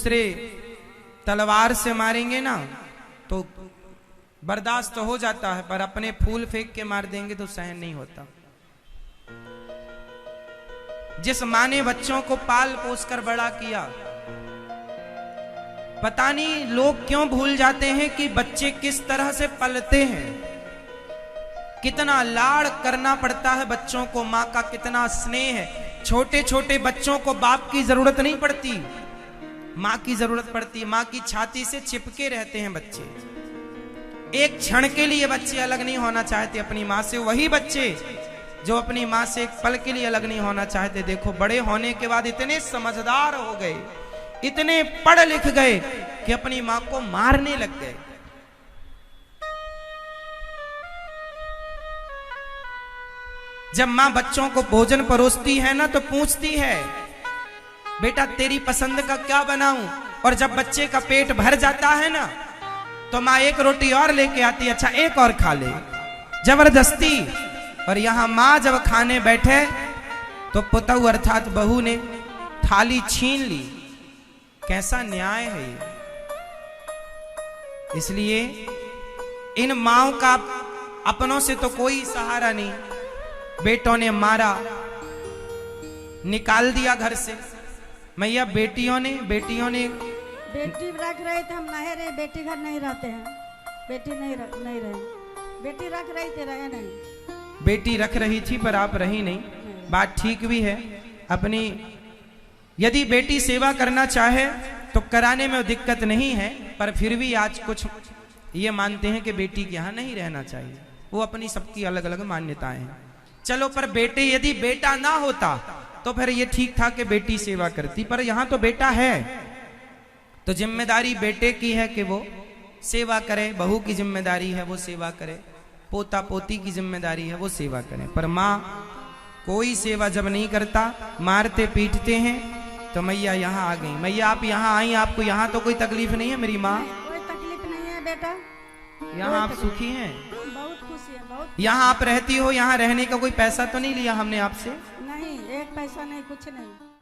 दूसरे तलवार से मारेंगे ना तो बर्दाश्त तो हो जाता है, पर अपने फूल फेंक के मार देंगे तो सहन नहीं होता। जिस माँ ने बच्चों को पाल पोस कर बड़ा किया, पता नहीं लोग क्यों भूल जाते हैं कि बच्चे किस तरह से पलते हैं, कितना लाड़ करना पड़ता है बच्चों को, माँ का कितना स्नेह है। छोटे छोटे बच्चों को बाप की जरूरत नहीं पड़ती, माँ की जरूरत पड़ती है। माँ की छाती से चिपके रहते हैं बच्चे, एक क्षण के लिए बच्चे अलग नहीं होना चाहते अपनी माँ से। वही बच्चे जो अपनी माँ से एक पल के लिए अलग नहीं होना चाहते, देखो बड़े होने के बाद इतने समझदार हो गए, इतने पढ़ लिख गए कि अपनी माँ को मारने लग गए। जब माँ बच्चों को भोजन परोसती है ना तो पूछती है, बेटा तेरी पसंद का क्या बनाऊं? और जब बच्चे का पेट भर जाता है ना तो माँ एक रोटी और लेके आती, अच्छा एक और खा ले, जबरदस्ती। और यहां माँ जब खाने बैठे तो पुतहु अर्थात बहू ने थाली छीन ली। कैसा न्याय है ये। इसलिए इन माओं का अपनों से तो कोई सहारा नहीं। बेटों ने मारा, निकाल दिया घर से। मैया बेटियों ने बेटी रख रहे थे, हम नहीं रहे, बेटी घर नहीं रहते हैं, बेटी नहीं रहे, बेटी रख रही थी, रहे नहीं। बेटी रख रही थी पर आप रही नहीं, बात ठीक भी है। अपनी यदि बेटी सेवा करना चाहे तो कराने में दिक्कत नहीं है, पर फिर भी आज कुछ ये मानते हैं कि बेटी के यहाँ नहीं रहना चाहिए। वो अपनी सबकी अलग अलग मान्यताएं हैं। चलो, पर बेटे यदि बेटा ना होता तो फिर ये ठीक था कि बेटी सेवा करती, पर यहाँ तो बेटा है तो जिम्मेदारी बेटे की है कि वो सेवा करे। बहू की जिम्मेदारी है वो सेवा करे, पोता पोती की जिम्मेदारी है वो सेवा करे। पर माँ कोई सेवा जब नहीं करता, मारते पीटते हैं, तो मैया यहाँ आ गई। मैया आप यहाँ आई, आपको यहाँ तो कोई तकलीफ नहीं है? मेरी माँ कोई तकलीफ नहीं है बेटा, यहाँ आप सुखी हैं? बहुत खुशी है, बहुत। यहाँ आप रहती हो, यहाँ रहने का कोई पैसा तो नहीं लिया हमने आपसे? नहीं, एक पैसा नहीं, कुछ नहीं।